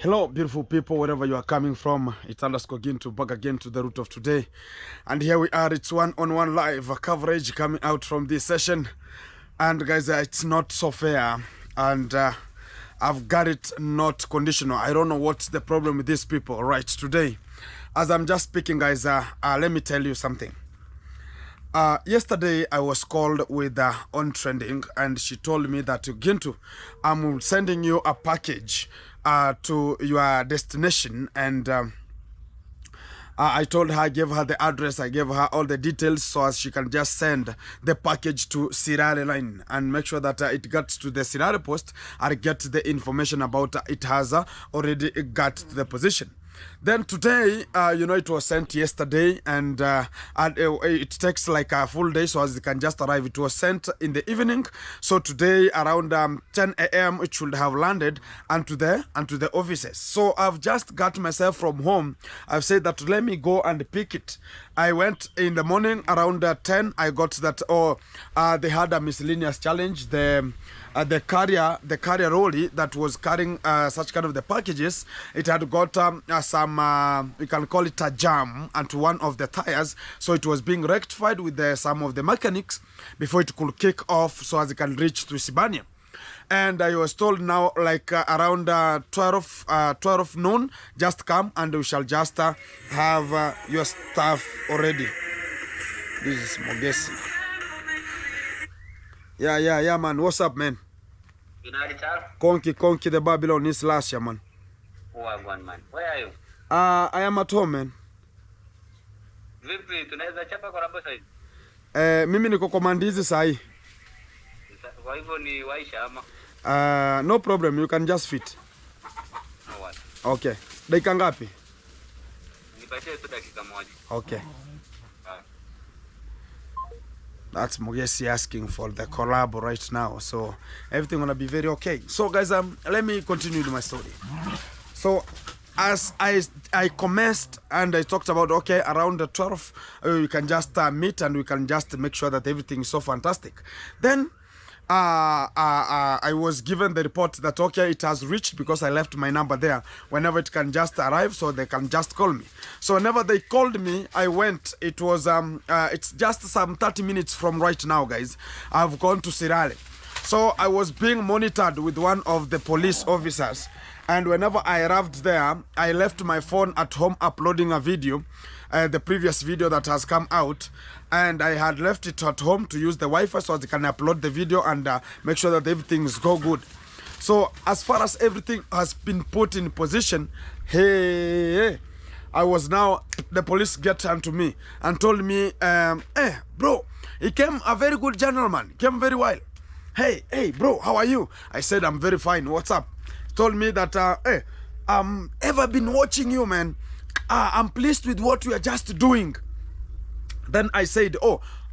Hello, beautiful people, wherever you are coming from. It's underscore Gintu, back again to the root of today. And here we are, it's one-on-one live coverage coming out from this session. And guys, it's not so fair. And I've got it not conditional. I don't know what's the problem with these people right today. As I'm just speaking, guys, let me tell you something. Yesterday, I was called with On Trending, and she told me that, Gintu, I'm sending you a package to your destination, and I told her, I gave her the address, I gave her all the details so as she can just send the package to Sirare line and make sure that it gets to the Sirare post and get the information about it has already got to the position. Then today, it was sent yesterday, and it takes like a full day so as it can just arrive. It was sent in the evening, so today around 10 a.m. it should have landed onto the offices. So I've just got myself from home. I've said that let me go and pick it. I went in the morning around 10. I got that they had a miscellaneous challenge. The carrier lorry that was carrying such kind of the packages, it had got some we can call it a jam onto one of the tires, so it was being rectified with some of the mechanics before it could kick off so as it can reach to Sibania. And I was told now, like around 12 noon, just come and we shall just have your stuff already. This is Mogesi. Yeah, man. What's up, man? Conky, the Babylon is last year, man. Wagwan, man. Where are you? I am at home, man. Vipi, tunaweza chapa kwa rabo saizi? Mimi niko komandizi sahi. Kwa hivyo ni waisha ama? No problem, you can just fit. No what? Okay. Dakika ngapi? Nipatie tu dakika moja. Okay. That's Mogesi asking for the collab right now, so everything gonna be very okay. So guys, let me continue with my story. So as I commenced and I talked about, okay, around the 12 we can just meet and we can just make sure that everything is so fantastic. Then I was given the report that, okay, it has reached because I left my number there. Whenever it can just arrive, so they can just call me. So whenever they called me, I went. It was it's just some 30 minutes from right now, guys. I've gone to Sirale. So I was being monitored with one of the police officers. And whenever I arrived there, I left my phone at home uploading a video, the previous video that has come out. And I had left it at home to use the Wi-Fi so they can upload the video and make sure that everything's go good. So as far as everything has been put in position, hey, I was now, the police get onto me and told me, bro, he came a very good gentleman, came very well. Hey, bro, how are you? I said, I'm very fine. What's up? He told me that, ever been watching you, man. I'm pleased with what you are just doing. Then I said,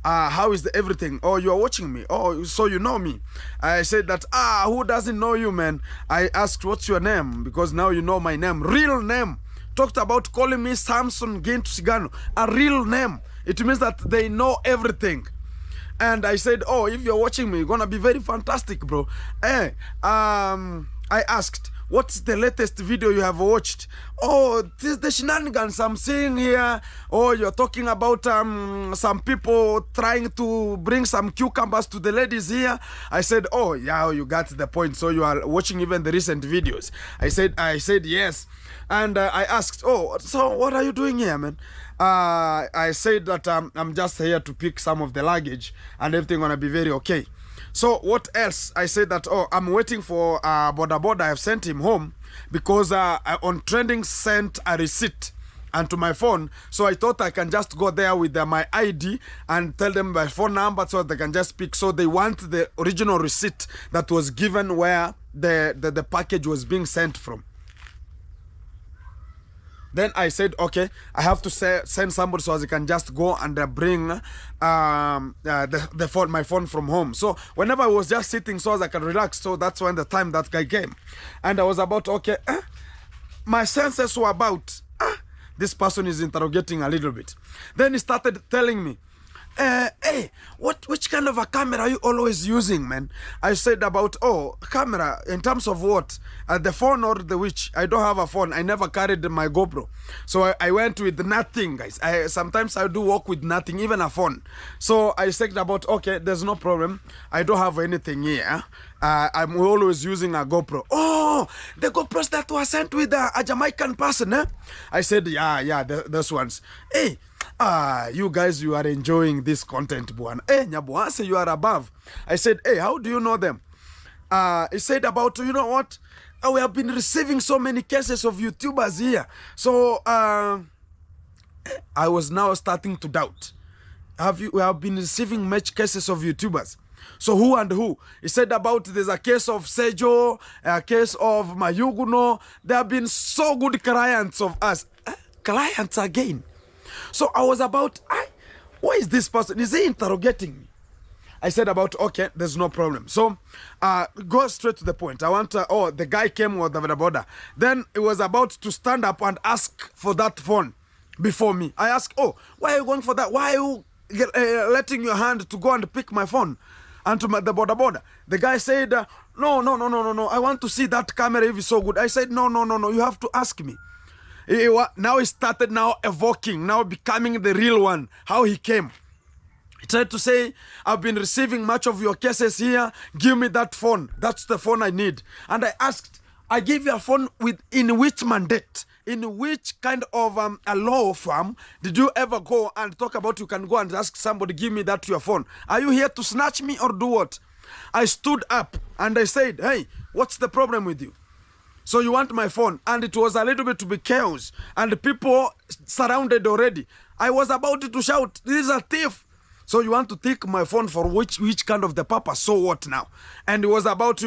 how is everything? Oh, you are watching me. Oh, so you know me. I said that, who doesn't know you, man? I asked, what's your name? Because now you know my name. Real name. Talked about calling me Samson Gintu Sigano. A real name. It means that they know everything. And I said, if you're watching me, you're going to be very fantastic, bro. I asked, what's the latest video you have watched? Oh, this is the shenanigans I'm seeing here. Oh, you're talking about some people trying to bring some cucumbers to the ladies here. I said, oh, yeah, you got the point. So you are watching even the recent videos. I said yes. And I asked, so what are you doing here, man? I said that I'm just here to pick some of the luggage and everything gonna be very okay. So what else? I said that, I'm waiting for Boda. I have sent him home because On Trending sent a receipt onto my phone. So I thought I can just go there with my ID and tell them my phone number so they can just pick. So they want the original receipt that was given where the package was being sent from. Then I said, okay, I have to send somebody so as I can just go and bring my phone from home. So whenever I was just sitting so as I can relax, so that's when the time that guy came. And I was about, okay, my senses were about, this person is interrogating a little bit. Then he started telling me, hey, which kind of a camera are you always using, man? I said about, oh, camera, in terms of what? The phone or the which? I don't have a phone. I never carried my GoPro. So I went with nothing, guys. Sometimes I do walk with nothing, even a phone. So I said about, okay, there's no problem. I don't have anything here. I'm always using a GoPro. Oh, the GoPros that were sent with a Jamaican person, eh? I said, yeah, those ones. Hey, you guys, you are enjoying this content, Buan. Hey, Nyabuanse, you are above. I said, hey, how do you know them? He said about, you know what? We have been receiving so many cases of YouTubers here. So, I was now starting to doubt. We have been receiving much cases of YouTubers. So who and who? He said about there's a case of Sejo, a case of Mayuguno. There have been so good clients of us. Clients again. So I was about, who is this person? Is he interrogating me? I said about, okay, there's no problem. So go straight to the point. I want, the guy came with the border. Then he was about to stand up and ask for that phone before me. I asked, oh, why are you going for that? Why are you letting your hand to go and pick my phone? And to the border. The guy said, no. I want to see that camera if it's so good. I said, no. You have to ask me. Now he started evoking, becoming the real one. How he came. He tried to say, I've been receiving much of your cases here. Give me that phone. That's the phone I need. And I asked, I gave you a phone in which mandate? In which kind of a law firm did you ever go and talk about you can go and ask somebody, give me that your phone? Are you here to snatch me or do what? I stood up and I said, hey, what's the problem with you? So you want my phone? And it was a little bit to be chaos. And people surrounded already. I was about to shout, this is a thief. So you want to take my phone for which kind of the purpose? So what now? And it was about,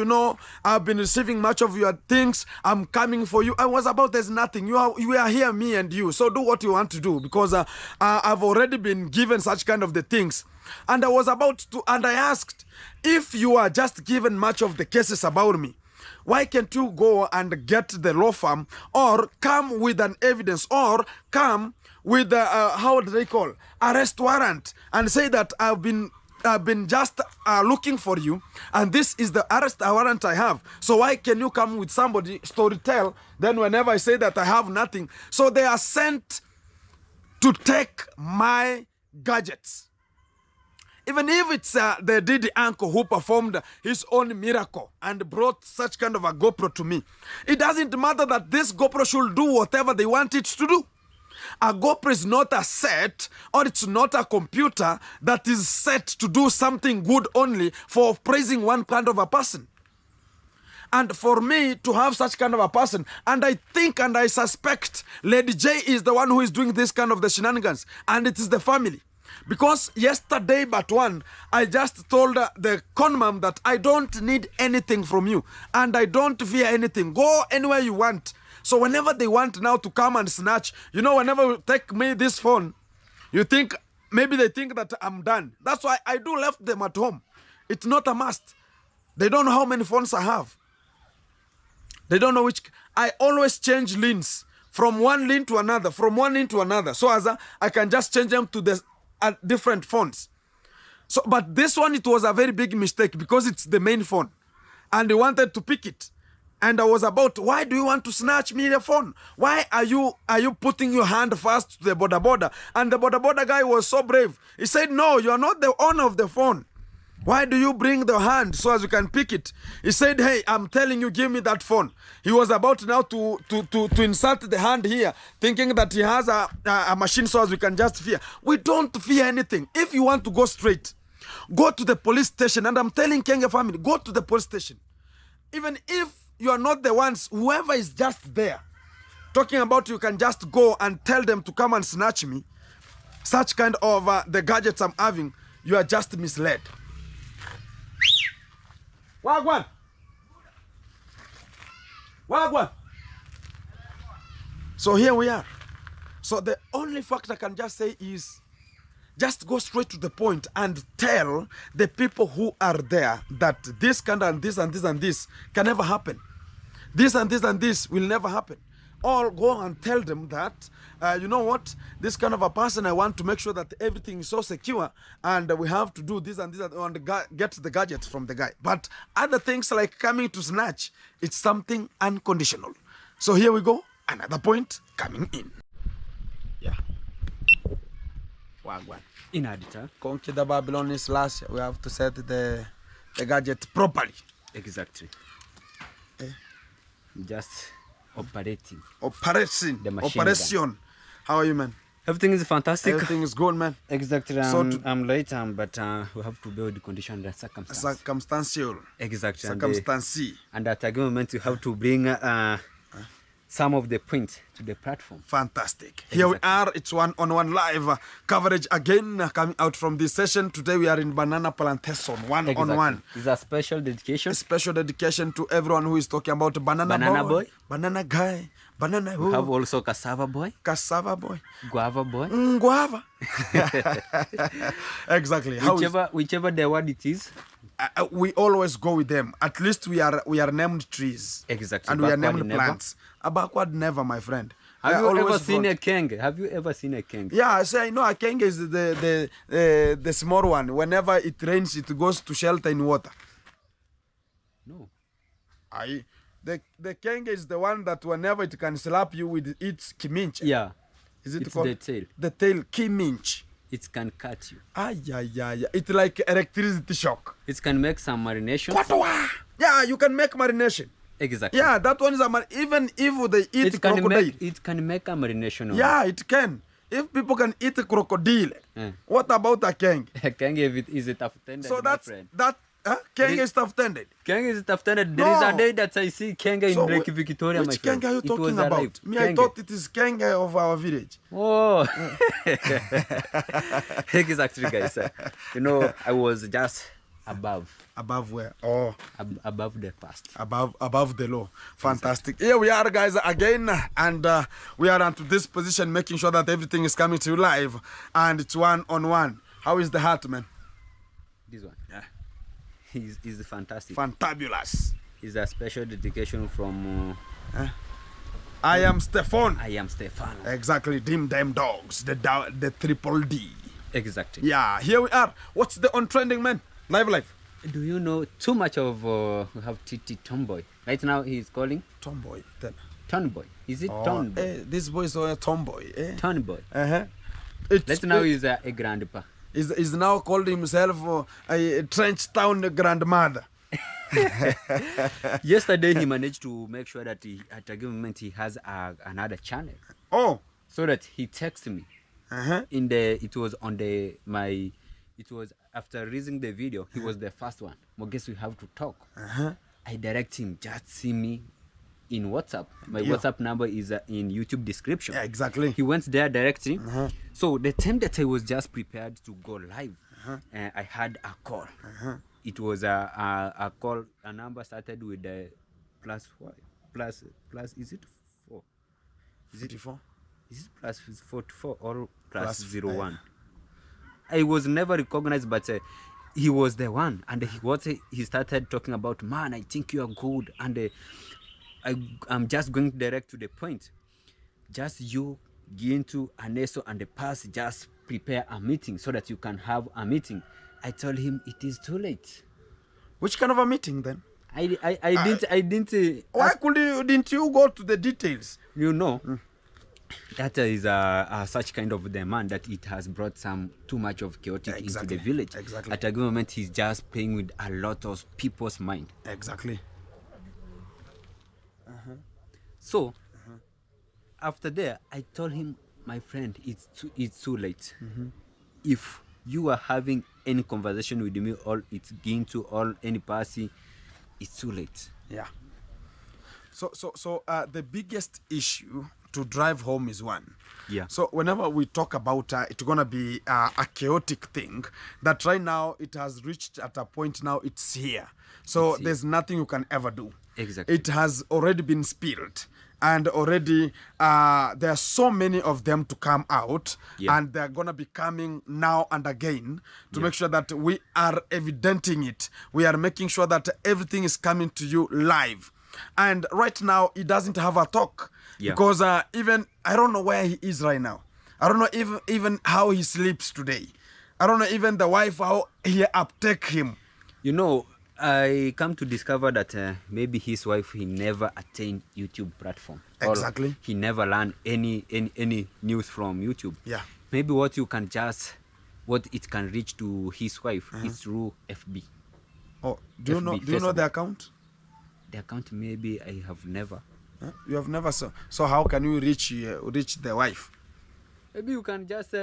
I've been receiving much of your things. I'm coming for you. I was about, there's nothing. You are here, me and you. So do what you want to do, because I've already been given such kind of the things. And I was about to, and I asked, if you are just given much of the cases about me, why can't you go and get the law firm or come with an evidence or come with how do they call arrest warrant and say that I've been just looking for you and this is the arrest warrant I have. So why can you come with somebody storytell? Then whenever I say that I have nothing, so they are sent to take my gadgets. Even if it's the Diddy uncle who performed his own miracle and brought such kind of a GoPro to me, it doesn't matter that this GoPro should do whatever they want it to do. A GoPro is not a set, or it's not a computer that is set to do something good only for praising one kind of a person. And for me to have such kind of a person, and I think and I suspect Lady J is the one who is doing this kind of the shenanigans, and it is the family. Because yesterday but one, I just told the conman that I don't need anything from you and I don't fear anything. Go anywhere you want. So whenever they want now to come and snatch, whenever you take me this phone, maybe they think that I'm done. That's why I do left them at home. It's not a must. They don't know how many phones I have. They don't know which. I always change lanes from one lane to another, So as I can just change them to the different phones. So, but this one, it was a very big mistake because it's the main phone. And they wanted to pick it. And I was about, why do you want to snatch me the phone? Why are you putting your hand first to the border? And the border guy was so brave. He said, no, you are not the owner of the phone. Why do you bring the hand so as you can pick it? He said, hey, I'm telling you, give me that phone. He was about now to insert the hand here, thinking that he has a machine so as we can just fear. We don't fear anything. If you want to go straight, go to the police station. And I'm telling Kenya family, go to the police station. Even if you are not the ones, whoever is just there, talking about you can just go and tell them to come and snatch me. Such kind of the gadgets I'm having, you are just misled. Wagwan. So here we are. So the only fact I can just say is just go straight to the point and tell the people who are there that this kind and this and this and this can never happen. This and this and this will never happen. or go and tell them that, you know what, this kind of a person, I want to make sure that everything is so secure, and we have to do this and this and get the gadgets from the guy. But other things like coming to snatch, it's something unconditional. So here we go, another point coming in. Yeah. Wagwan. In editor. Conquer the Babylonians last year. We have to set the gadget properly. Exactly. Just operating. Operation. The machine Operation. gun. How are you, man? Everything is fantastic. Everything is good, man. Exactly. So I'm late, but we have to build the condition and circumstance. Circumstantial. Exactly. Circumstancy. And at a given moment, you have to bring some of the points to the platform. Fantastic. Here we are. It's one-on-one live coverage again coming out from this session. Today we are in Banana Plantation, one-on-one. It's a special dedication. A special dedication to everyone who is talking about banana boy, banana guy, banana who. We have also cassava boy. Cassava boy. Guava boy. Guava. Exactly. Whichever the word it is. We always go with them. At least we are named trees. Exactly. And we are named plants. A backward never, my friend. Have you ever seen a king? Have you ever seen a king? Yeah, I say I know a king is the small one. Whenever it rains, it goes to shelter in water. No. The king is the one that whenever it can slap you with its kiminch. Yeah. Is it it's called? the tail. The tail, kiminch. It can cut you. Yeah. It's like electricity shock. It can make some marination. Yeah, you can make marination. Exactly. Yeah, that one is even if they eat crocodile. It can make a marination. Yeah, it can. If people can eat a crocodile, what about a king? A king is a tough tended. So king is tough tended. King is tough tended. There is a day that I see king in Lake Victoria. Which king are you talking about? Me, I thought it is king of our village. Oh, exactly, guys. You know, I was just above. Above where? Oh. Above the past. Above the law. Fantastic. Here we are, guys, again. And we are onto this position, making sure that everything is coming to you live. And it's one-on-one. How is the heart, man? This one? Yeah. He's fantastic. Fantabulous. It's a special dedication from... I am Stefan. I am Stefan. Exactly. Dim Damn Dogs. The triple D. Exactly. Yeah. Here we are. What's the on-trending, man? Live. Do you know too much of we have TT Tomboy? Right now he's calling Tomboy. Then. Tomboy. Is it Tomboy? This boy is a tomboy. Tomboy. Right now he's a grandpa. Is now called himself a trench town grandmother. Yesterday he managed to make sure that at a given moment he has another channel. Oh. So that he texted me. It was after releasing the video, he was the first one. Well, guess we have to talk. I direct him, just see me in WhatsApp. My WhatsApp number is in YouTube description. Yeah, exactly. He went there directly. So the time that I was just prepared to go live, I had a call. It was a call, a number started with the plus, is it 4? Is it 4? Is it plus 44 or plus 01? I was never recognized, but he was the one. And he started talking about, man, I think you are good. And I'm just going direct to the point. Just you, Gintu, Aneso, and the pass, just prepare a meeting so that you can have a meeting. I told him it is too late. Which kind of a meeting then? I didn't. Why didn't you go to the details? You know. That is such kind of demand that it has brought too much of chaotic into the village. Exactly. At a given moment, he's just playing with a lot of people's mind. Exactly. So, after that, I told him, my friend, it's too late. If you are having any conversation with me, or it's going to all any party, it's too late. Yeah. So the biggest issue to drive home is one. Yeah. So whenever we talk about it's gonna be a chaotic thing, that right now it has reached at a point now it's here. So there's nothing you can ever do. Exactly. It has already been spilled. And already there are so many of them to come out, and they're going to be coming now and again to make sure that we are evidenting it. We are making sure that everything is coming to you live. And right now, he doesn't have a talk. Yeah. Because even, I don't know where he is right now. I don't know even how he sleeps today. I don't know even the wife, how he uptake him. You know, I come to discover that maybe his wife, he never attained YouTube platform. Or Exactly. he never learned any news from YouTube. Yeah. Maybe what it can reach to his wife is through FB. Oh, do you know the account? The account, maybe I have never. Huh? You have never saw. So how can you reach the wife? Maybe you can just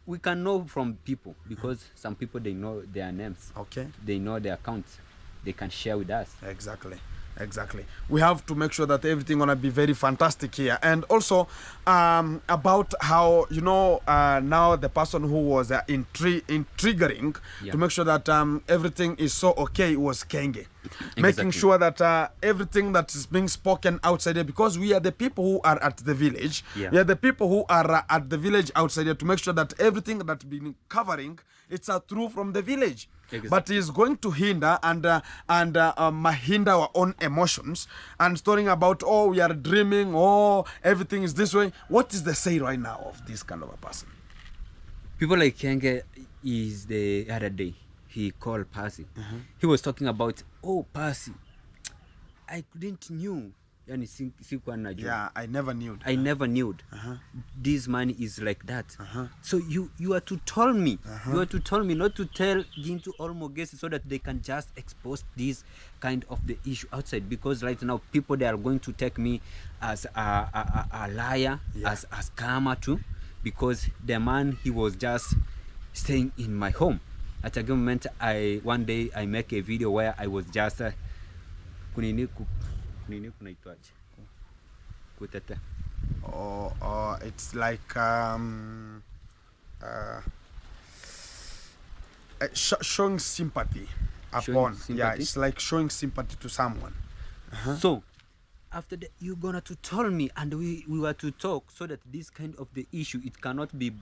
we can know from people, because some people, they know their names. Okay. They know their accounts. They can share with us. Exactly. We have to make sure that everything gonna be very fantastic here. And also about how, now the person who was intriguing to make sure that everything is so okay was Kenge. Making sure that everything that is being spoken outside here, because we are the people who are at the village. Yeah. We are the people who are at the village outside here, to make sure that everything that's been covering, it's a true from the village. Exactly. But he's going to hinder and hinder our own emotions and storing about, oh, we are dreaming, oh, everything is this way. What is the say right now of this kind of a person? People like Kenge, is the other day, he called Percy. He was talking about, oh, Percy, I couldn't knew. Yeah, I never knew. This man is like that. So you are to tell me. You are to tell me, not to tell into all more guests, so that they can just expose this kind of the issue outside. Because right now, people, they are going to take me as a liar, as a scammer too. Because the man, he was just staying in my home. At a moment, one day I make a video where I was just it's like showing sympathy upon. Yeah, it's like showing sympathy to someone. So after that, you're gonna to tell me, and we were to talk, so that this kind of the issue, it cannot be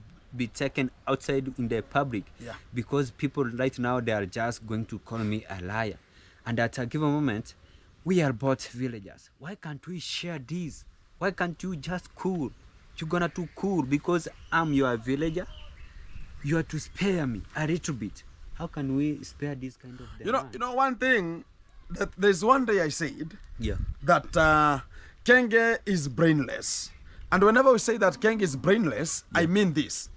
taken outside in the public. Yeah. Because people right now, they are just going to call me a liar. And at a given moment, we are both villagers. Why can't we share this? Why can't you just cool? You're gonna to cool, because I'm your villager. You are to spare me a little bit. How can we spare this kind of demand? You know one thing, that there's one day I said that Kenge is brainless. And whenever we say that Kenge is brainless, I mean this.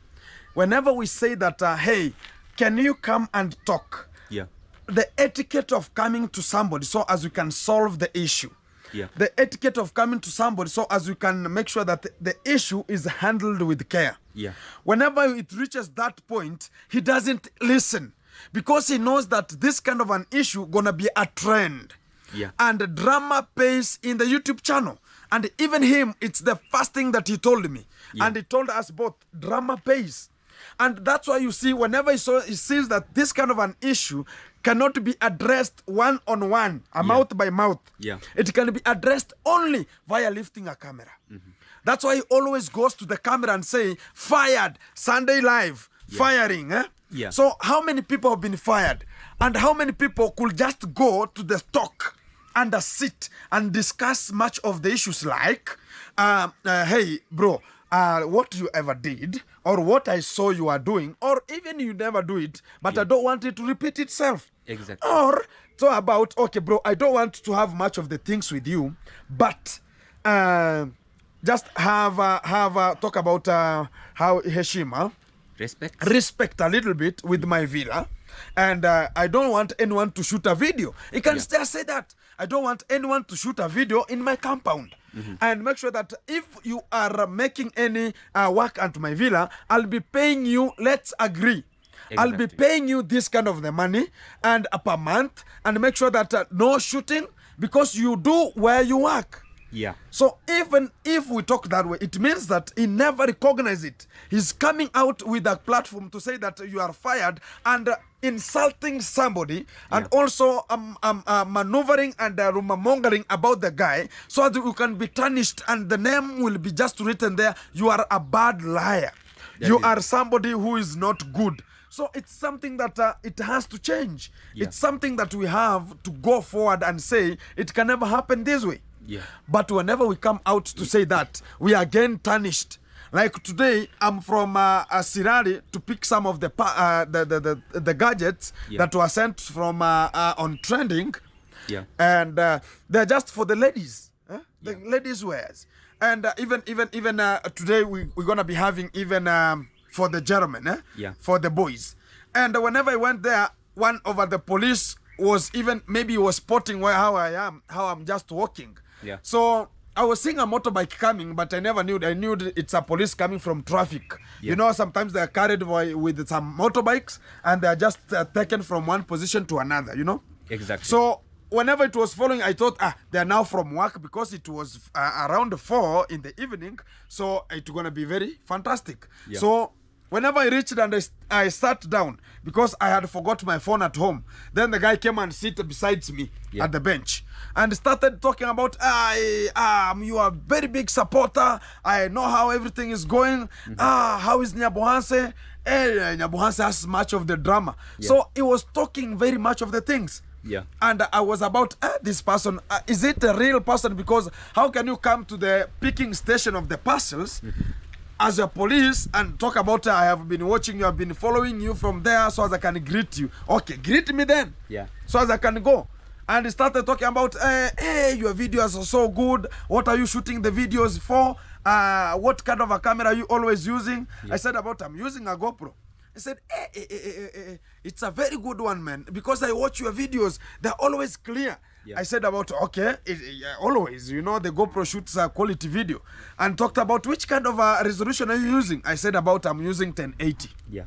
Whenever we say that, hey, can you come and talk? Yeah. The etiquette of coming to somebody so as we can solve the issue. Yeah. The etiquette of coming to somebody so as we can make sure that the issue is handled with care. Yeah. Whenever it reaches that point, he doesn't listen, because he knows that this kind of an issue gonna be a trend. Yeah. And drama pays in the YouTube channel. And even him, it's the first thing that he told me. Yeah. And he told us both, drama pays. And that's why you see, whenever he sees that this kind of an issue cannot be addressed one-on-one, mouth by mouth. Yeah. It can be addressed only via lifting a camera. That's why he always goes to the camera and say, fired, Sunday live, firing. Yeah. So how many people have been fired? And how many people could just go to the talk and sit and discuss much of the issues like, hey, bro, what you ever did, or what I saw you are doing, or even you never do it, but I don't want it to repeat itself. Exactly. Or so about, okay, bro, I don't want to have much of the things with you, but just have talk about how Heshima respect a little bit with my villa, and I don't want anyone to shoot a video. You can just say that I don't want anyone to shoot a video in my compound. And make sure that if you are making any work at my villa, I'll be paying you, let's agree. Exactly. I'll be paying you this kind of the money and per month, and make sure that no shooting, because you do where you work. Yeah. So even if we talk that way, it means that he never recognizes it. He's coming out with a platform to say that you are fired, and insulting somebody, and also maneuvering and rumor mongering about the guy, so that you can be tarnished and the name will be just written there. You are a bad liar. You are somebody who is not good. So it's something that it has to change. Yeah. It's something that we have to go forward and say it can never happen this way. Yeah. But whenever we come out to say that, we are again tarnished. Like today, I'm from Sirari to pick some of the gadgets that were sent from on trending. Yeah. And they're just for the ladies, the ladies wears. And even today we're gonna be having even for the gentlemen, for the boys. And whenever I went there, one of the police was even maybe was spotting how I'm just walking. Yeah. So I was seeing a motorbike coming, but I never knew. I knew it's a police coming from traffic. Yeah. You know, sometimes they're carried with some motorbikes and they're just taken from one position to another. You know. Exactly. So whenever it was following, I thought, they're now from work because it was around 4 in the evening. So it's gonna be very fantastic. Yeah. So whenever I reached and I sat down because I had forgot my phone at home, then the guy came and sit beside me at the bench and started talking about, you are a very big supporter. I know how everything is going. How is Nyabohanse? Nyabohanse has much of the drama. Yeah. So he was talking very much of the things. Yeah. And I was about, this person, is it a real person? Because how can you come to the picking station of the parcels as a police and talk about, I have been watching you, I've been following you from there so as I can greet you. Okay, greet me then. Yeah. So as I can go. And he started talking about, hey, your videos are so good. What are you shooting the videos for? What kind of a camera are you always using? I said I'm using a GoPro. He said, it's a very good one, man, because I watch your videos. They're always clear. Yeah. I said okay, always, you know, the GoPro shoots a quality video. And talked about which kind of resolution are you using? I said I'm using 1080. Yeah.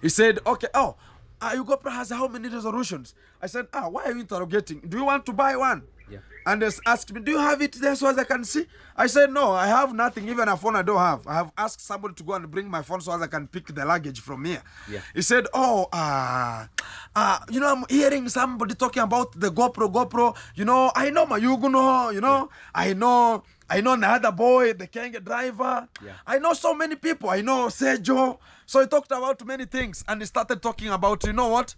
He said, okay, your GoPro has how many resolutions? I said, why are you interrogating? Do you want to buy one? Yeah. And they asked me, do you have it there so as I can see? I said, no, I have nothing, even a phone I don't have. I have asked somebody to go and bring my phone so as I can pick the luggage from here. Yeah. He said, you know, I'm hearing somebody talking about the GoPro. You know, I know Mayuguno, you know, I know another boy, the Kenge driver. Yeah. I know so many people. I know Sejo. So he talked about many things and he started talking about, you know what?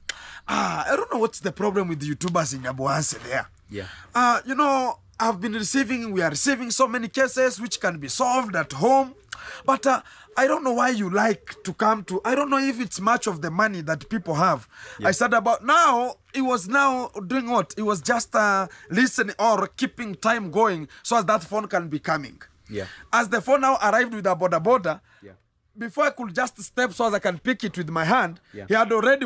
I don't know what's the problem with the YouTubers in Nyabohanse there. Yeah. You know, we are receiving so many cases which can be solved at home. But I don't know why you like to come to, I don't know if it's much of the money that people have. Yeah. I said he was now doing what? He was just listening or keeping time going so as that phone can be coming. Yeah. As the phone now arrived with a boda, before I could just step so as I can pick it with my hand, he had already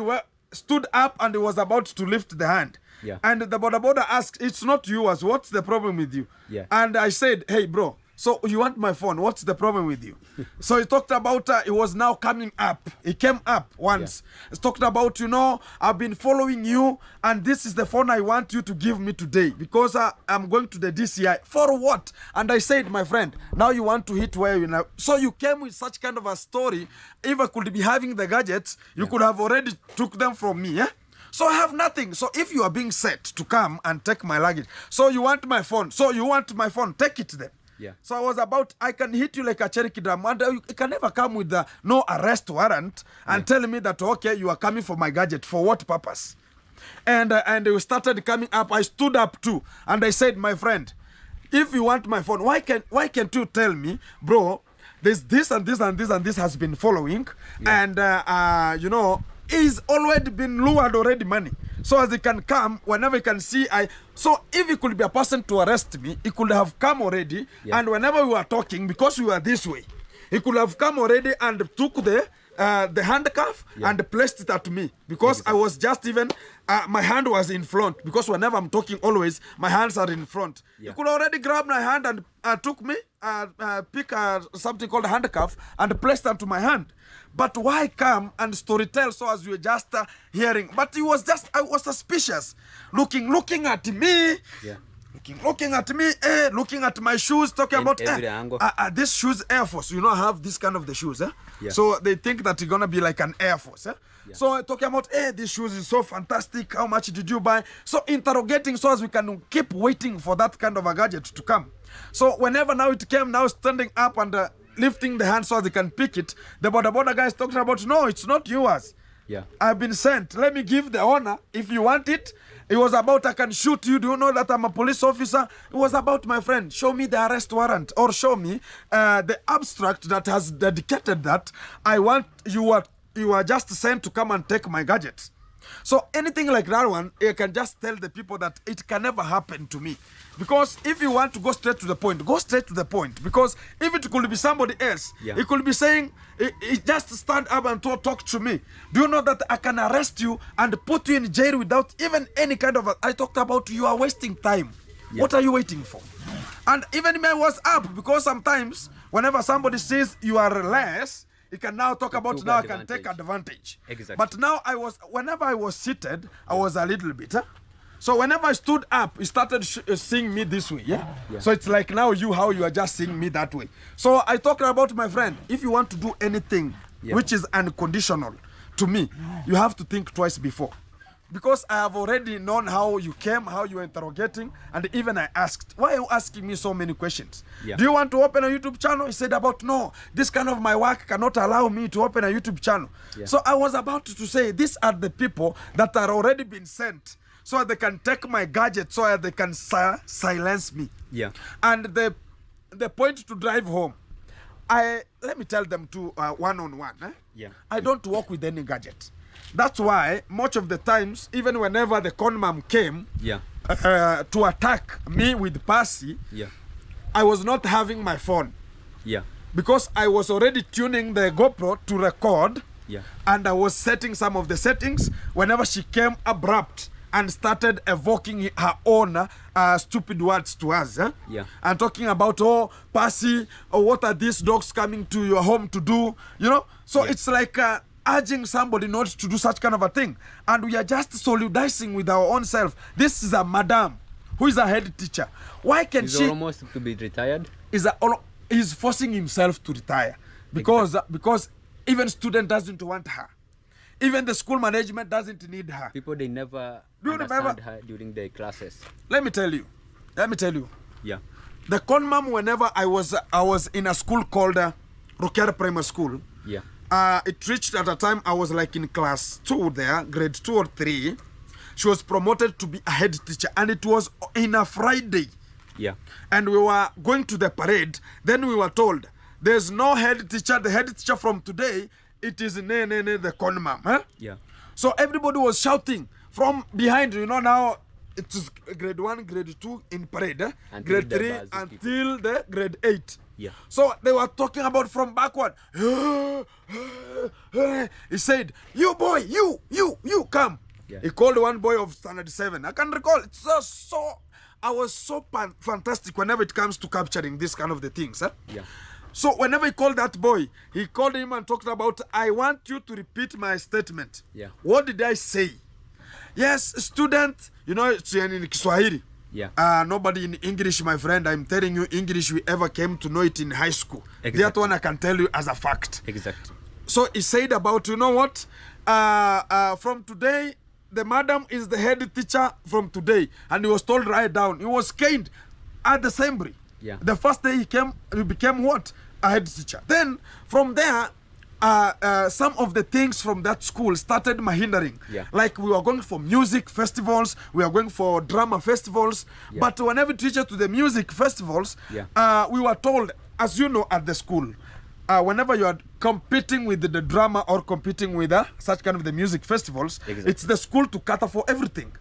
stood up and he was about to lift the hand. Yeah. And the boda asked, it's not yours, what's the problem with you? Yeah. And I said, hey bro, so you want my phone, what's the problem with you? So he talked about, he was now coming up. He came up once. He talked about, you know, I've been following you and this is the phone I want you to give me today because I'm going to the DCI. For what? And I said, my friend, now you want to hit where you know. So you came with such kind of a story. If I could be having the gadgets, you could have already took them from me, So I have nothing. So if you are being set to come and take my luggage, so you want my phone, take it then. Yeah. So I can hit you like a Cherokee drum, and you can never come with no arrest warrant and tell me that, okay, you are coming for my gadget. For what purpose? And they started coming up. I stood up too, and I said, my friend, if you want my phone, why can't you tell me, bro, there's this and this and this and this has been following, and you know, he's already been lured already money. So as he can come, whenever he can see, so if he could be a person to arrest me, he could have come already, and whenever we were talking, because we were this way, he could have come already and took the handcuff and placed it at me, because I was just even, my hand was in front, because whenever I'm talking always, my hands are in front. He could already grab my hand and took me, pick something called a handcuff and placed it to my hand. But why come and storytell so as you were just hearing? But I was suspicious. Looking at me. Yeah. Looking at me, looking at my shoes, talking about every angle. This shoes Air Force. You know, I have this kind of the shoes. So they think that you're gonna be like an Air Force. So talking about, these shoes is so fantastic. How much did you buy? So interrogating so as we can keep waiting for that kind of a gadget to come. So whenever now it came, now standing up and lifting the hand so as they can pick it, the boda guys talking about, no, it's not yours. Yeah. I've been sent. Let me give the honor if you want it. It was about I can shoot you. Do you know that I'm a police officer? It was about, my friend, show me the arrest warrant or show me the abstract that has dedicated that I want you are just sent to come and take my gadgets. So anything like that one, you can just tell the people that it can never happen to me. Because if you want to go straight to the point, go straight to the point. Because if it could be somebody else, he could be saying, he just stand up and talk to me. Do you know that I can arrest you and put you in jail without even any kind of... I talked about you are wasting time. What are you waiting for? And even my was up, because sometimes whenever somebody says you are less, you can now talk about now advantage. I can take advantage. Exactly. But now whenever I was seated, I was a little bit. So whenever I stood up, he started seeing me this way. Yeah? So it's like now how you are just seeing me that way. So I talked about, my friend, if you want to do anything which is unconditional to me, you have to think twice before. Because I have already known how you came, how you were interrogating, and even I asked, why are you asking me so many questions? Do you want to open a YouTube channel? He said about, no, this kind of my work cannot allow me to open a YouTube channel. So I was about to say, these are the people that are already been sent so they can take my gadget, so they can silence me. And the point to drive home, let me tell them to one-on-one. I don't work with any gadget. That's why much of the times, even whenever the conman came to attack me with Percy, I was not having my phone. Because I was already tuning the GoPro to record, and I was setting some of the settings. Whenever she came abrupt and started evoking her own stupid words to us, and talking about, oh, Percy, oh, what are these dogs coming to your home to do? You know, so it's like urging somebody not to do such kind of a thing, and we are just solidarizing with our own self. This is a madam who is a head teacher. Why can He's she almost to be retired? He's forcing himself to retire because even student doesn't want her. Even the school management doesn't need her. People, they never understand her during their classes. Let me tell you. The conmam, whenever I was in a school called Rokera Primary School. It reached at a time I was like in class 2 there, grade 2 or 3. She was promoted to be a head teacher, and it was in a Friday. And we were going to the parade. Then we were told, there's no head teacher. The head teacher from today, it is the conmam. So everybody was shouting from behind. You know, now it is grade 1, grade 2 in parade. Grade 3 until the grade 8. So they were talking about from backward. He said, you boy, you come. He called one boy of standard 7. I can recall. It's I was so fantastic whenever it comes to capturing this kind of the things. So whenever he called that boy, he called him and talked about, I want you to repeat my statement. What did I say? Yes, student, you know, it's in Kiswahili. Nobody in English, my friend. I'm telling you, English, we ever came to know it in high school. That one I can tell you as a fact. So he said about, you know what? From today, the madam is the head teacher from today. And he was told right down. He was caned at the assembly. The first day he came, he became what? A head teacher. Then from there, some of the things from that school started hindering. Like we were going for music festivals, we were going for drama festivals. But whenever we reached to the music festivals, we were told, as you know, at the school, whenever you are competing with the drama or competing with such kind of the music festivals, it's the school to cater for everything.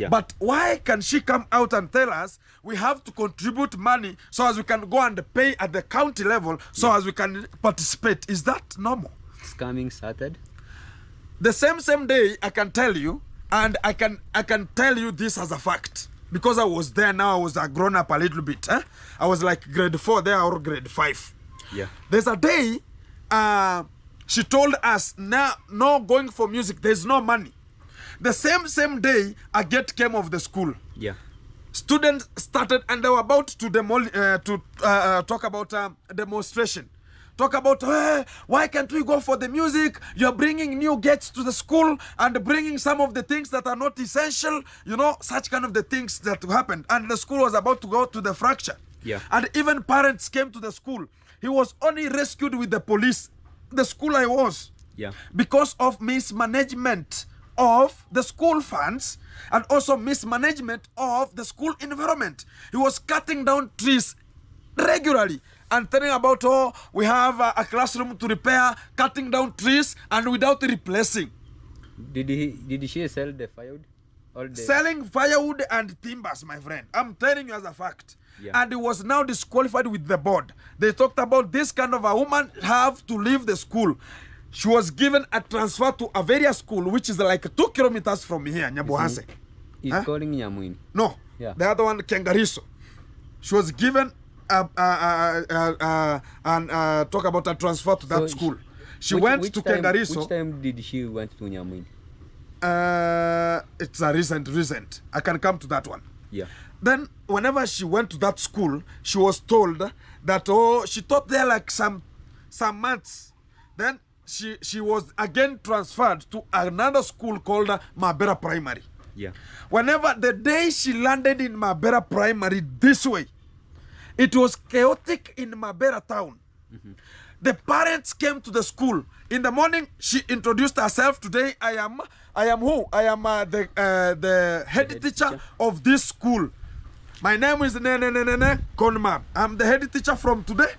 But why can she come out and tell us we have to contribute money so as we can go and pay at the county level so as we can participate? Is that normal? Scamming started. The same day, I can tell you, and I can tell you this as a fact. Because I was there now, I was grown up a little bit. I was like grade 4 there or grade 5. There's a day, she told us, no going for music, there's no money. The same day, a gate came of the school. Students started, and they were about to talk about demonstration. Talk about, hey, why can't we go for the music? You're bringing new gates to the school and bringing some of the things that are not essential. You know, such kind of the things that happened. And the school was about to go to the fracture. And even parents came to the school. He was only rescued with the police. The school I was. Yeah. Because of mismanagement of the school funds and also mismanagement of the school environment. He was cutting down trees regularly and telling about, oh, we have a classroom to repair, cutting down trees and without replacing. Did she sell the firewood? Selling firewood and timbers, my friend. I'm telling you as a fact. Yeah. And he was now disqualified with the board. They talked about this kind of a woman have to leave the school. She was given a transfer to a various school, which is like 2 kilometers from here, Nyabuhase. He's calling Nyamuini. No, Yeah. the other one, Kengariso. She was given talk about a transfer to that So school. She went to Kengariso. Which time did she went to Nyamuini? It's a recent. I can come to that one. Yeah. Then whenever she went to that school, she was told that, oh, she taught there like some months. Then she was again transferred to another school called Mabera Primary. Yeah. Whenever the day she landed in Mabera Primary this way, it was chaotic in Mabera town. The parents came to the school. In the morning, she introduced herself. Today, I am who? I am the head teacher of this school. My name is Konma. I'm the head teacher from today.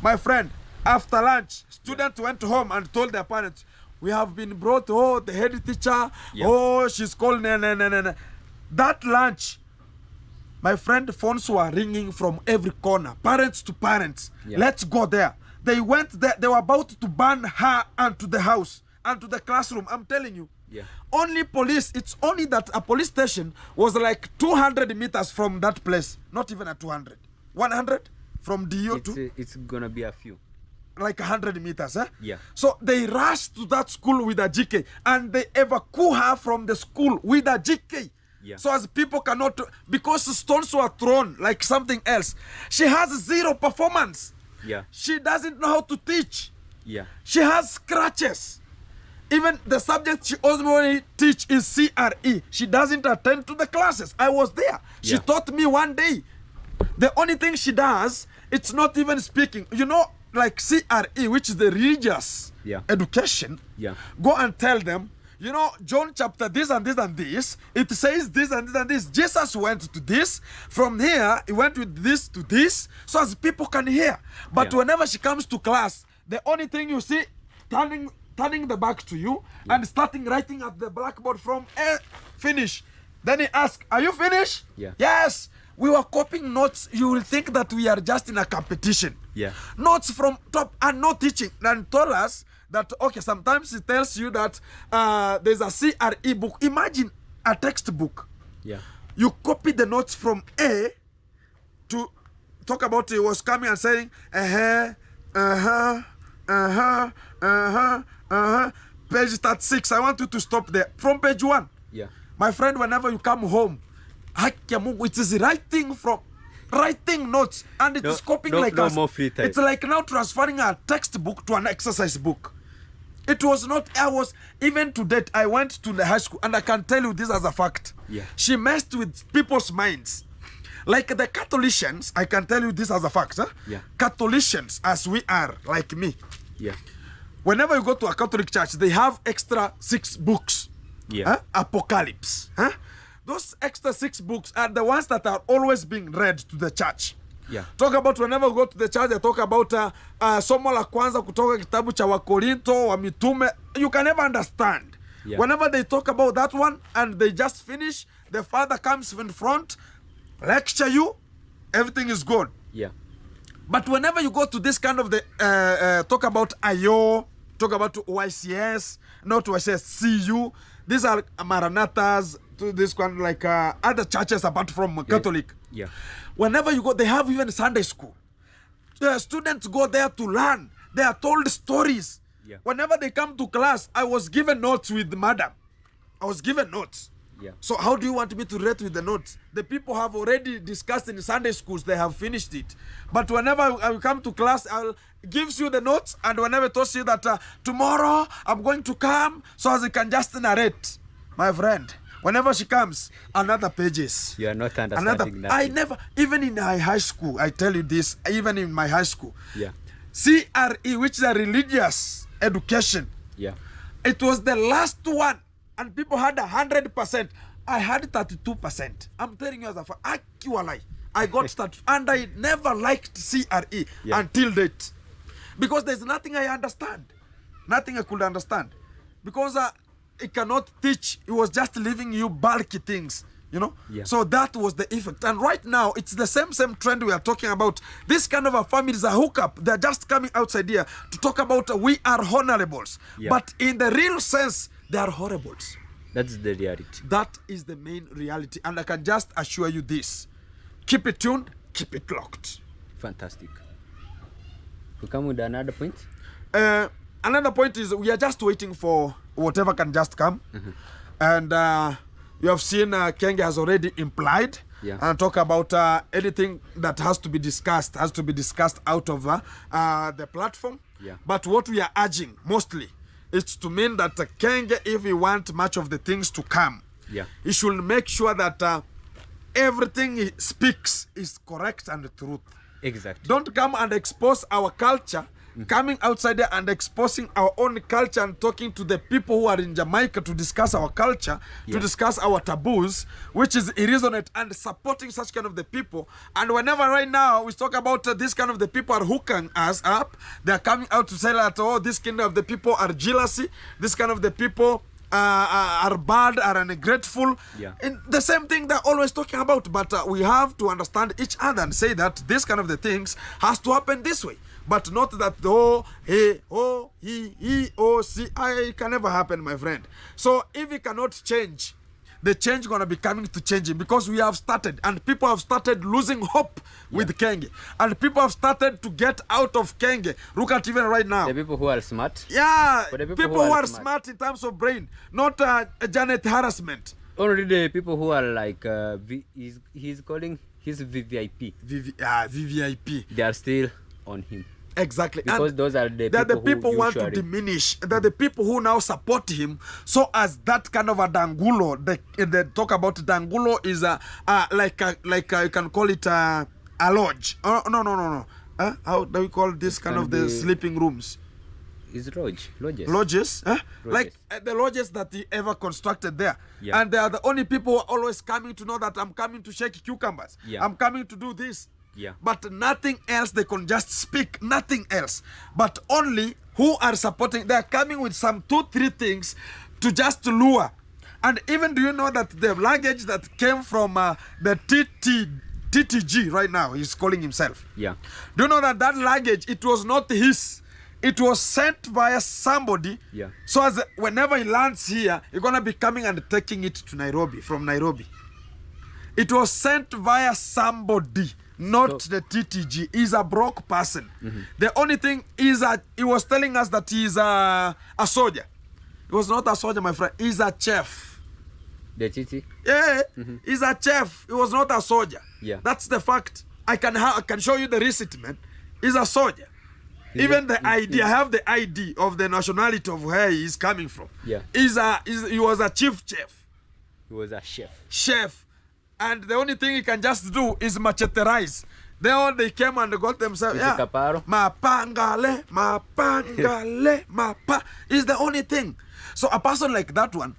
My friend, after lunch, students went home and told their parents, we have been brought, oh, the head teacher, Yeah. oh, she's called That lunch, my friend, phones were ringing from every corner, parents to parents. Yeah. Let's go there. They went there. They were about to ban her and to the house and to the classroom. I'm telling you. Yeah. Only police. It's only that a police station was like 200 meters from that place. Not even a 200. 100 from DO to It's gonna be a few. like 100 meters. Yeah. So they rushed to that school with a GK and they evacuate her from the school with a GK. Yeah. So as people cannot, because stones were thrown like something else. She has zero performance. Yeah. She doesn't know how to teach. Yeah. She has scratches. Even the subject she only teach is CRE. She doesn't attend to the classes. I was there. She Yeah. taught me one day. The only thing she does, it's not even speaking. You know, like CRE, which is the religious Yeah. education. Yeah. Go and tell them, you know, John chapter this and this and this, it says this and this and this. Jesus went to this. From here, he went with this to this, so as people can hear. But Yeah. whenever she comes to class, the only thing you see, turning the back to you and starting writing at the blackboard from finish. Then he asks, are you finished? Yeah. Yes. We were copying notes. You will think that we are just in a competition. Yeah. Notes from top and no teaching. And told us that, okay, sometimes it tells you that there's a CRE book. Imagine a textbook. Yeah. You copy the notes from A to talk about it was coming and saying, page 36. I want you to stop there. From page 1. Yeah. My friend, whenever you come home, it is writing notes and it is copying like no us. more free time. It's like now transferring a textbook to an exercise book. It was not, even to date, I went to the high school and I can tell you this as a fact. Yeah. She messed with people's minds. Like the Catholicians, I can tell you this as a fact. Yeah. Catholicians, as we are, like me. Yeah. Whenever you go to a Catholic church, they have extra 6 books. Yeah. Apocalypse. Those extra 6 books are the ones that are always being read to the church. Yeah. Talk about whenever you go to the church, they talk about somo la kwanza kutoka kitabu cha Wakorinto wa mitume. You can never understand. Yeah. Whenever they talk about that one and they just finish, the father comes in front, lecture you, everything is good. Yeah. But whenever you go to this kind of the talk about IO, talk about YCS, not YCS, CU, these are Maranatas, to this kind of like other churches apart from Catholic. Yeah. Whenever you go, they have even Sunday school. The students go there to learn. They are told stories. Yeah. Whenever they come to class, I was given notes with madam. I was given notes. Yeah. So how do you want me to rate with the notes? The people have already discussed in Sunday schools, they have finished it. But whenever I come to class, I'll gives you the notes, and whenever it tells you that tomorrow I'm going to come, so as I can just narrate. My friend, whenever she comes, another pages. You are not understanding that. I never, even in my high school, I tell you this, even in my high school. Yeah. CRE, which is a religious education. Yeah. It was the last one, and people had 100%. I had 32%. I'm telling you as a fact, actually, I got started, and I never liked CRE until date, because there's nothing I understand, nothing I could understand, because it cannot teach. It was just leaving you bulky things, you know. So that was the effect. And right now it's the same trend we are talking about. This kind of a family is a hookup. They're just coming outside here to talk about we are honorables, but in the real sense they are horribles. That's the reality. That is the main reality, and I can just assure you this: keep it tuned, keep it locked. Fantastic. We come with another point. Another point is we are just waiting for whatever can just come. And you have seen Kenge has already implied and talk about anything that has to be discussed out of the platform. But what we are urging mostly is to mean that Kenge, if we want much of the things to come, he should make sure that everything he speaks is correct and truth. Exactly. Don't come and expose our culture, coming outside there and exposing our own culture and talking to the people who are in Jamaica to discuss our culture, to discuss our taboos, which is irresonant, and supporting such kind of the people. And whenever right now we talk about this kind of the people are hooking us up, they are coming out to say that, oh, this kind of the people are jealousy, this kind of the people are bad, are ungrateful. And the same thing they're always talking about. But we have to understand each other and say that this kind of the things has to happen this way, but not that oh, hey, oh, he, oh, see, it can never happen, my friend. So if we cannot change, the change gonna be coming to changing, because we have started, and people have started losing hope with Kenge, and people have started to get out of Kenge. Look at even right now. The people who are smart. Yeah, people who are smart in terms of brain, not Janet harassment. Only the people who are like, he's calling his VVIP. VVIP. They are still on him. Exactly. Because those are the people who want to diminish. They're the people who now support him. So as that kind of a dangulo, they talk about dangulo is like you can call it a lodge. Oh, no. How do we call this kind of the sleeping rooms? Is lodges. Lodges? Like the lodges that he ever constructed there. And they are the only people who are always coming to know that I'm coming to shake cucumbers. I'm coming to do this. But nothing else. They can just speak, nothing else. But only who are supporting, they are coming with some 2-3 things to just lure. And even, do you know that the luggage that came from the TTG right now, he's calling himself. Do you know that that luggage, it was not his. It was sent via somebody. So as whenever he lands here, he's gonna be coming and taking it to Nairobi, from Nairobi. It was sent via somebody, not the TTG. He's a broke person. The only thing is that he was telling us that he's a soldier. He was not a soldier, my friend. He's a chef. The TT? Yeah, he's a chef. He was not a soldier. That's the fact. I can show you the receipt, man. He's a soldier. Even the ID, I have the ID of the nationality of where he is coming from. He was a chief chef. He was a chef. Chef. And the only thing he can just do is macheterize. Then they came and got themselves. Mapangale, mapa is the only thing. So a person like that one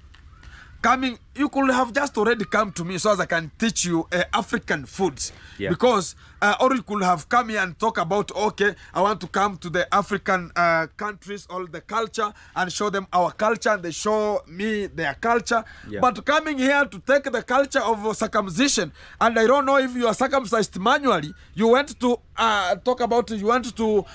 coming, you could have just already come to me so as I can teach you African foods. Because or you could have come here and talk about, okay, I want to come to the African countries, all the culture, and show them our culture, and they show me their culture. But coming here to take the culture of circumcision, and I don't know if you are circumcised manually, you went to talk about, you went to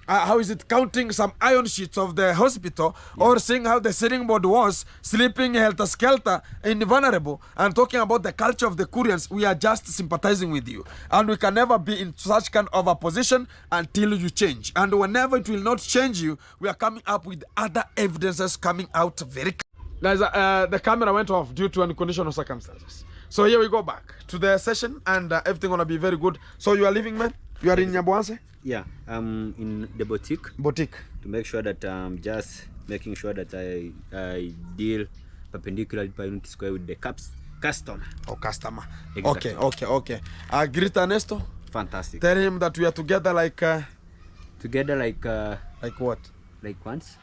how is it, counting some iron sheets of the hospital, or seeing how the sitting board was, sleeping helter-skelter in vulnerable, and talking about the culture of the Koreans. We are just sympathizing with you, and we can never be in such kind of a position until you change. And whenever it will not change you, we are coming up with other evidences coming out very. Guys, the camera went off due to unconditional circumstances. So here we go back to the session, and everything gonna be very good. So you are leaving, man? You are in Nyabuanse? Yeah, I'm in the boutique. Boutique. To make sure that I'm just making sure that I deal perpendicularly by unit square with the customer. Oh, customer. Exactly. Okay. Greet Ernesto. Fantastic. Tell him that we are together like... together like... like what? Like once?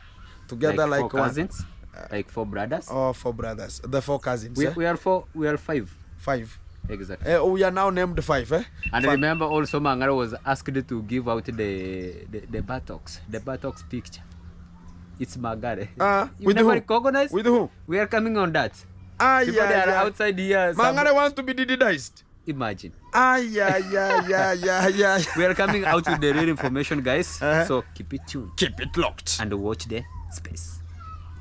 together like four one. cousins, like 4 brothers. Oh, 4 brothers. The 4 cousins. We are 4. We are 5. 5. Exactly. We are now named 5. And 5. remember also Mangara was asked to give out the buttocks. The buttocks picture. It's Magare. You with never who? recognize? With who? We are coming on that. People Yeah, they are yeah. outside here. Mangare wants to be dididized. Imagine. Yeah. We are coming out with the real information, guys. So keep it tuned. Keep it locked. And watch the space.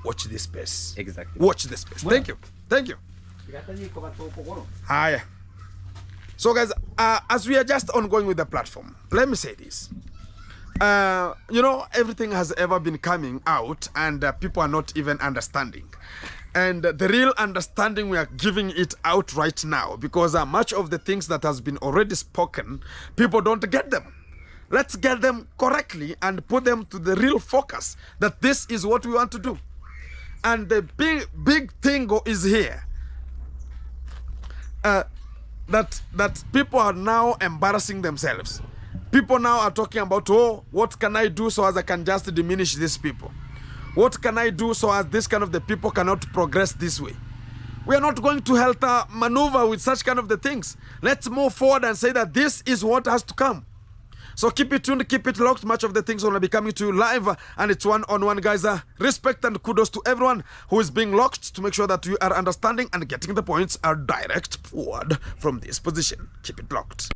Watch this space. Exactly. Watch this space. Thank you. Hiya. So guys, as we are just ongoing with the platform, let me say this. Everything has ever been coming out and people are not even understanding. And the real understanding we are giving it out right now, because much of the things that has been already spoken, people don't get them. Let's get them correctly and put them to the real focus that this is what we want to do. And the big thing is here. That people are now embarrassing themselves. People now are talking about, oh, what can I do so as I can just diminish these people? What can I do so as this kind of the people cannot progress this way? We are not going to help maneuver with such kind of the things. Let's move forward and say that this is what has to come. So keep it tuned, keep it locked. Much of the things will be coming to you live, and it's one-on-one, guys. Respect and kudos to everyone who is being locked to make sure that you are understanding and getting the points are direct forward from this position. Keep it locked.